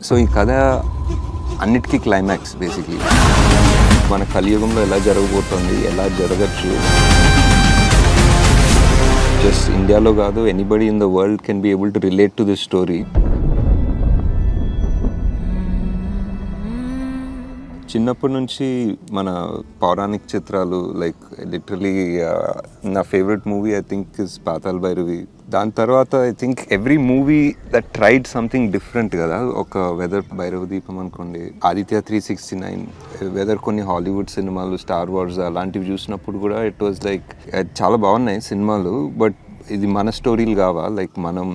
So ఈ కథ అన్నిటికీ క్లైమాక్స్ బేసిక్లీ మన కలియుగంలో ఎలా జరగబోతుంది, ఎలా జరగచ్చు. జస్ట్ ఇండియాలో కాదు, anybody in the world can be able to relate to this story. చిన్నప్పటి నుంచి మన పౌరాణిక చిత్రాలు లైక్ లిటరలీ నా favourite movie I think is Patala Bhairavi. దాని తర్వాత I think every movie that tried something different కదా. ఒక వెదర్ భైరవ దీపం అనుకోండి, ఆదిత్య 369, వెదర్ కొన్ని హాలీవుడ్ సినిమాలు, స్టార్ వార్స్ అలాంటివి చూసినప్పుడు కూడా ఇట్ వాజ్ లైక్ చాలా బాగున్నాయి సినిమాలు. బట్ ఇది మన స్టోరీలు కావా, లైక్ మనం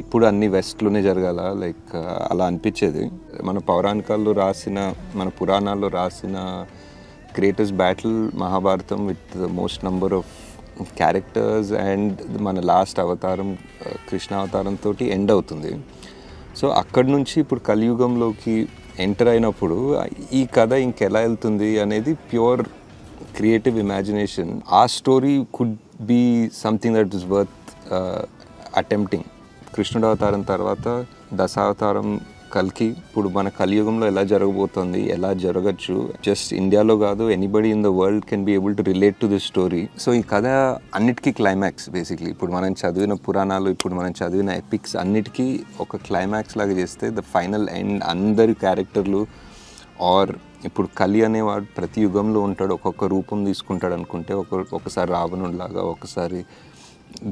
ఎప్పుడు అన్ని వెస్ట్లోనే జరగాల, లైక్ అలా అనిపించేది. మన పౌరాణికాల్లో రాసిన, మన పురాణాల్లో రాసిన greatest battle Mahabharatam with the most number of characters and మన లాస్ట్ అవతారం కృష్ణ అవతారంతో ఎండ్ అవుతుంది. సో అక్కడి నుంచి ఇప్పుడు కలియుగంలోకి ఎంటర్ అయినప్పుడు ఈ కథ ఇంకెలా వెళ్తుంది అనేది ప్యూర్ క్రియేటివ్ ఇమాజినేషన్. ఆ story could be something that is worth attempting. కృష్ణుడు అవతారం తర్వాత దశావతారం కల్కి, ఇప్పుడు మన కలియుగంలో ఎలా జరగబోతుంది, ఎలా జరగచ్చు. జస్ట్ ఇండియాలో కాదు, anybody in the world can be able to relate to this story. So ఈ కథ అన్నిటికీ క్లైమాక్స్ బేసిక్లీ. ఇప్పుడు మనం చదివిన పురాణాలు, ఇప్పుడు మనం చదివిన ఎపిక్స్ అన్నిటికీ ఒక క్లైమాక్స్ లాగా చేస్తే ద ఫైనల్ ఎండ్ అందరి క్యారెక్టర్లు. ఆర్ ఇప్పుడు కలి అనేవాడు ప్రతి యుగంలో ఉంటాడు, ఒక్కొక్క రూపం తీసుకుంటాడు అనుకుంటే, ఒకసారి రావణుడిలాగా, ఒకసారి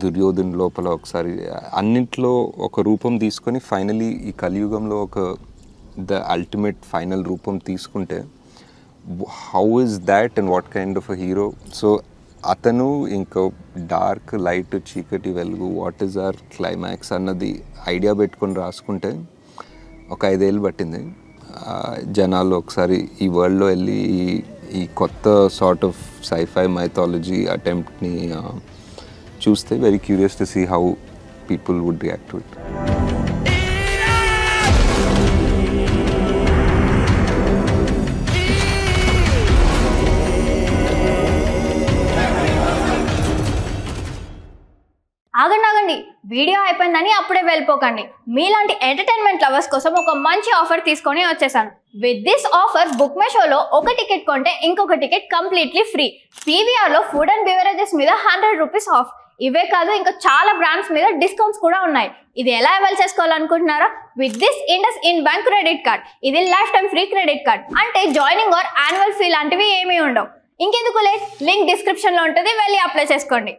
దుర్యోధను లోపల, ఒకసారి అన్నింటిలో ఒక రూపం తీసుకొని ఫైనలీ ఈ కలియుగంలో ఒక ద అల్టిమేట్ ఫైనల్ రూపం తీసుకుంటే how is that and what kind of a hero. So అతను ఇంకో డార్క్, లైట్, చీకటి, వెలుగు, వాట్ ఈజ్ అవర్ క్లైమాక్స్ అన్నది ఐడియా పెట్టుకొని రాసుకుంటే ఒక 5 ఏళ్ళు పట్టింది. జనాలు ఒకసారి ఈ వరల్డ్లో వెళ్ళి ఈ కొత్త సార్ట్ ఆఫ్ సైఫై మైథాలజీ అటెంప్ట్ని చూస్తే very curious to see how people would react to it. ఆగండి, వీడియో అయిపోయిందని అప్పుడే వెళ్ళిపోకండి. మీలాంటి ఎంటర్టైన్మెంట్ లవర్స్ కోసం ఒక మంచి ఆఫర్ తీసుకొని వచ్చేసాను. With this offer book my షోలో ఒక టికెట్ కొంటే ఇంకొక టికెట్ కంప్లీట్లీ ఫ్రీ. పీవీఆర్లో ఫుడ్ అండ్ బెవరేజెస్ మీద 100 రూపీస్ ఆఫ్. ఇవే కాదు, ఇంకా చాలా బ్రాండ్స్ మీద డిస్కౌంట్స్ కూడా ఉన్నాయి. ఇది ఎలా అవైల్ చేసుకోవాలనుకుంటున్నారా? With this IndusInd bank credit card. ఇది lifetime free credit card. అంటే జాయినింగ్ ఆర్ యాన్యువల్ ఫీ లాంటివి ఏమీ ఉండవు. ఇంకెందుకు లేట్, లింక్ డిస్క్రిప్షన్లో ఉంటుంది, వెళ్ళి అప్లై చేసుకోండి.